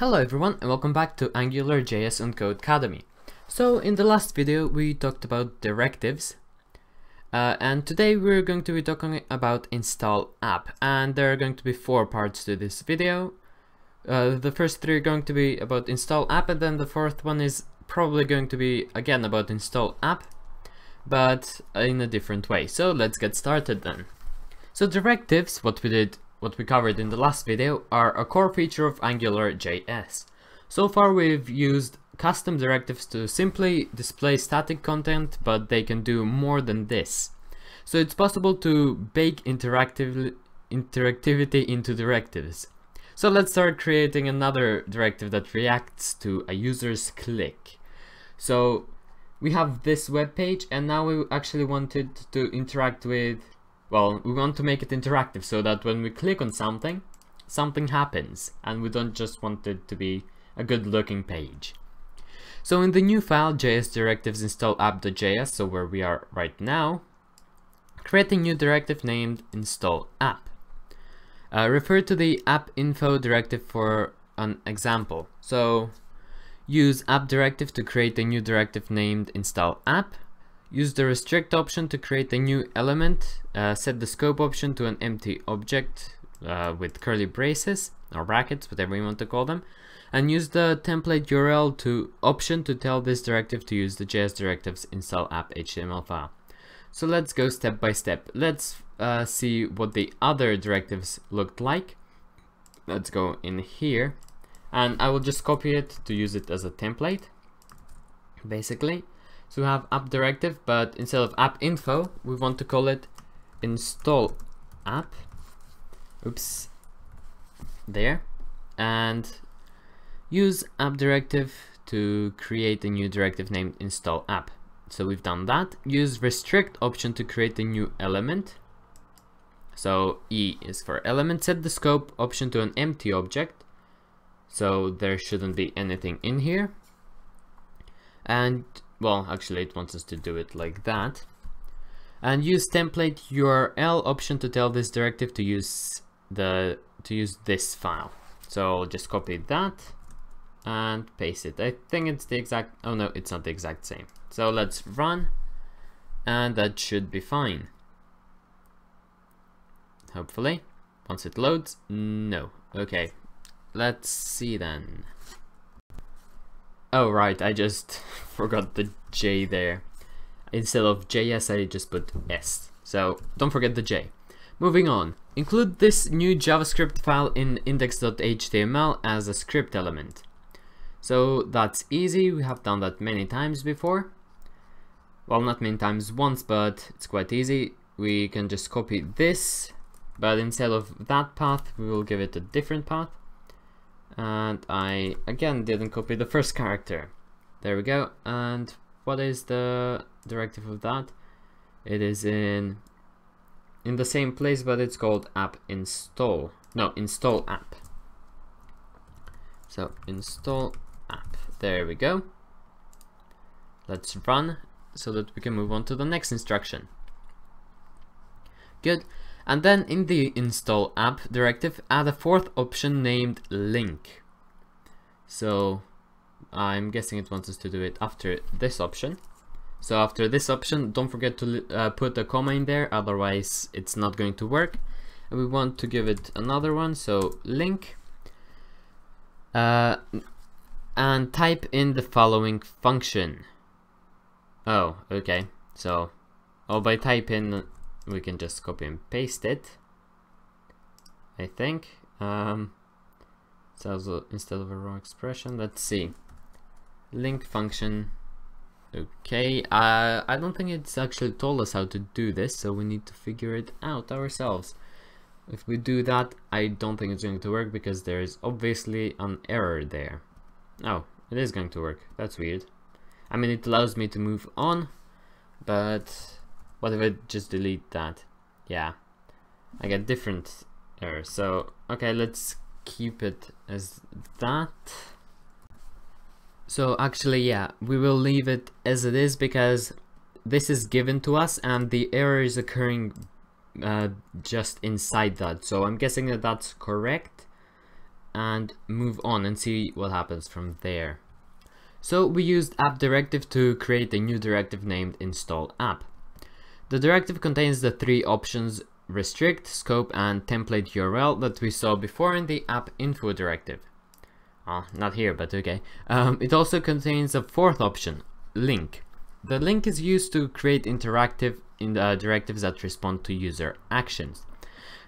Hello everyone and welcome back to AngularJS Codecademy. So in the last video we talked about directives and today we're going to be talking about install app, and there are going to be 4 parts to this video. The first 3 are going to be about install app, and then the 4th one is probably going to be again about install app but in a different way. So let's get started then. So directives, what we covered in the last video, are a core feature of AngularJS. So far we've used custom directives to simply display static content, but they can do more than this. So it's possible to bake interactivity into directives. So let's start creating another directive that reacts to a user's click. So we have this web page, and now we actually wanted to interact with, well, we want to make it interactive so that when we click on something, something happens, and we don't just want it to be a good looking page. So in the new file JS directives install app.js, so where we are right now, create a new directive named install app. Refer to the app info directive for an example. So use app directive to create a new directive named install app. Use the restrict option to create a new element. Set the scope option to an empty object with curly braces or brackets, whatever you want to call them. And use the template URL option to tell this directive to use the JS directives install app HTML file. So let's go step by step. Let's see what the other directives looked like. Let's go in here, and I will just copy it to use it as a template, basically. So we have app directive, but instead of app info, we want to call it install app. Oops, there. And use app directive to create a new directive named install app. So we've done that. Use restrict option to create a new element. So E is for element. Set the scope option to an empty object, so there shouldn't be anything in here. And well, actually it wants us to do it like that. And use template URL option to tell this directive to use this file. So I'll just copy that and paste it. I think it's the exact, oh no, it's not the exact same. So let's run, and that should be fine. Hopefully, once it loads. No. Okay, let's see then. Oh right, I just forgot the J there. Instead of JS, I just put S. So don't forget the J. Moving on. Include this new JavaScript file in index.html as a script element. So that's easy. We have done that many times before. Well, not many times, once, but it's quite easy. We can just copy this, but instead of that path, we will give it a different path. And I again didn't copy the first character. There we go. And what is the directive of that? It is in the same place, but it's called app install. No, install app. So install app. There we go. Let's run so that we can move on to the next instruction. Good. And then in the install app directive, add a 4th option named link. So I'm guessing it wants us to do it after this option. So after this option, don't forget to put a comma in there, otherwise it's not going to work. And we want to give it another one, so link. And type in the following function. Oh, okay. So, by type in, we can just copy and paste it, I think. So instead of a raw expression, let's see. Link function. Okay, I don't think it's actually told us how to do this, so we need to figure it out ourselves. If we do that, I don't think it's going to work because there is obviously an error there. Oh, it is going to work. That's weird. I mean, it allows me to move on, but what if I just delete that? Yeah, I get different errors. So, okay, let's keep it as that. So actually, yeah, we will leave it as it is because this is given to us and the error is occurring just inside that. So I'm guessing that that's correct. and move on and see what happens from there. So we used App Directive to create a new directive named install app. The directive contains the three options restrict, scope, and template URL that we saw before in the app info directive. Not here, but okay. It also contains a fourth option, link. The link is used to create interactive directives that respond to user actions.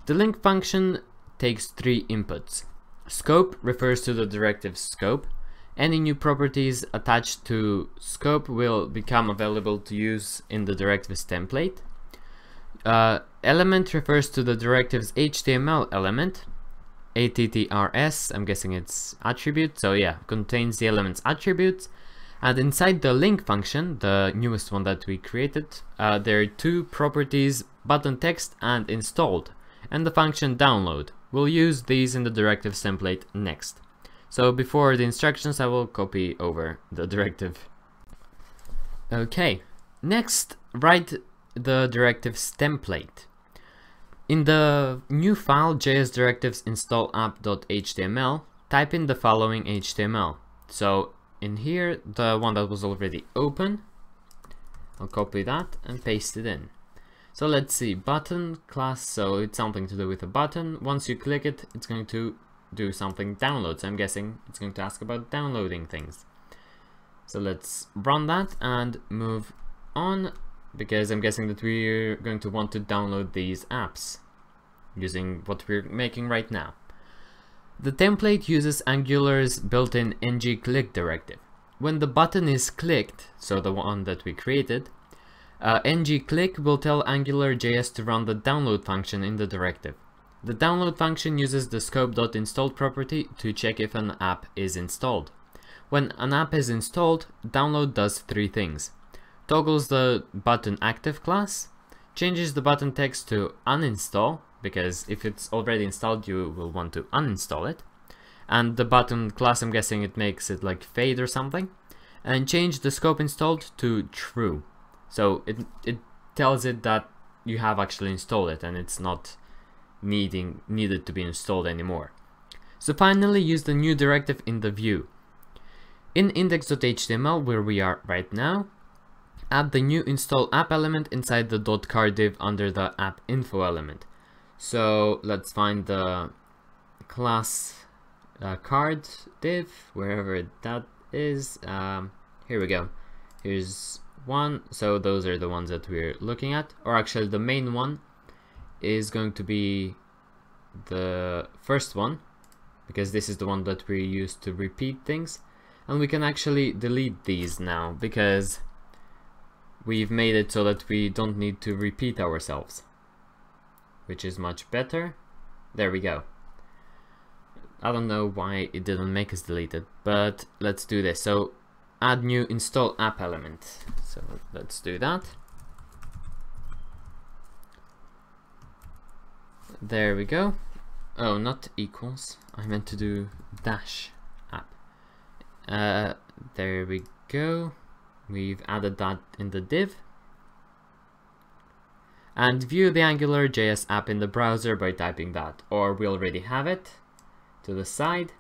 The link function takes three inputs. Scope refers to the directive's scope. Any new properties attached to scope will become available to use in the directive's template. Element refers to the directive's HTML element. ATTRS, I'm guessing it's attribute, so yeah, contains the element's attributes. And inside the link function, the newest one that we created, there are two properties, button text and installed, and the function download. We'll use these in the directives template next. So before the instructions, I will copy over the directive. Okay, next write the directives template. In the new file JS directives install app.html, type in the following HTML. So in here, the one that was already open, I'll copy that and paste it in. So let's see, button class, so it's something to do with a button. Once you click it, it's going to do something downloads. I'm guessing it's going to ask about downloading things. So let's run that and move on, because I'm guessing that we're going to want to download these apps using what we're making right now. The template uses Angular's built-in ng-click directive. When the button is clicked, so the one that we created, ng-click will tell AngularJS to run the download function in the directive. The download function uses the scope.install property to check if an app is installed. When an app is installed, download does three things. Toggles the button active class, changes the button text to uninstall, because if it's already installed you will want to uninstall it, and the button class, I'm guessing it makes it like fade or something, and change the scope installed to true. So it tells it that you have actually installed it and it's not needed to be installed anymore. So finally use the new directive in the view. In index.html, where we are right now, add the new install app element inside the .card div under the app info element. So let's find the class card div, wherever that is. Here we go. Here's one. So those are the ones that we're looking at, or actually the main one is going to be the first one, because this is the one that we use to repeat things, and we can actually delete these now because we've made it so that we don't need to repeat ourselves, which is much better. There we go. I don't know why it didn't make us delete it, but let's do this. So add new install app element. So let's do that. There we go. Oh, not equals. I meant to do dash app. There we go. We've added that in the div. And view the AngularJS app in the browser by typing that, or we already have it to the side.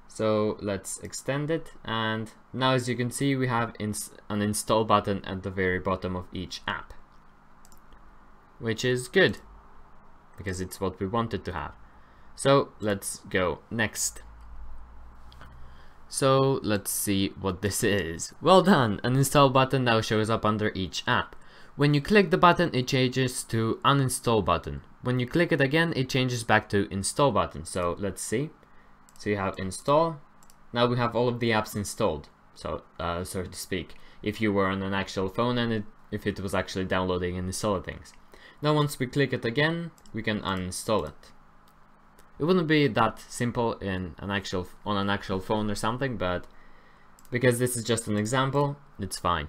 So let's extend it, and now as you can see we have an install button at the very bottom of each app, which is good because it's what we wanted to have. So let's go next. So let's see what this is. Well done! An install button now shows up under each app. When you click the button, it changes to uninstall button. When you click it again, it changes back to install button. So let's see. So you have install. Now we have all of the apps installed, so so to speak, if you were on an actual phone and if it was actually downloading and installing things. Now once we click it again, we can uninstall it. It wouldn't be that simple on an actual phone or something, but because this is just an example, it's fine.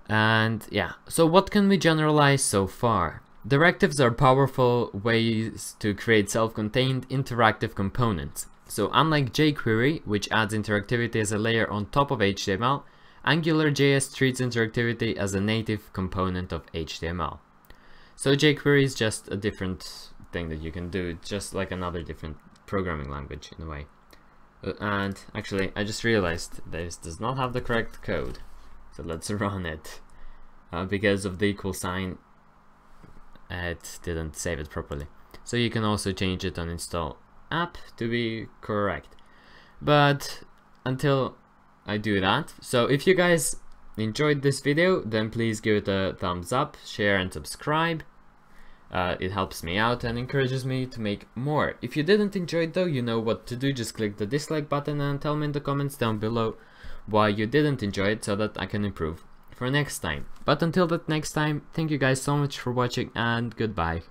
And yeah, so what can we generalize so far? Directives are powerful ways to create self-contained interactive components. So unlike jQuery, which adds interactivity as a layer on top of HTML, AngularJS treats interactivity as a native component of HTML. So jQuery is just a different thing that you can do, it's just like another different programming language in a way. And actually, I just realized this does not have the correct code, so let's run it. Because of the equal sign, it didn't save it properly. So you can also change it on install app to be correct. But until I do that, so if you guys enjoyed this video, then please give it a thumbs up, share and subscribe. It helps me out and encourages me to make more. If you didn't enjoy it though, you know what to do. Just click the dislike button and tell me in the comments down below why you didn't enjoy it, so that I can improve for next time. But until that next time, thank you guys so much for watching and goodbye.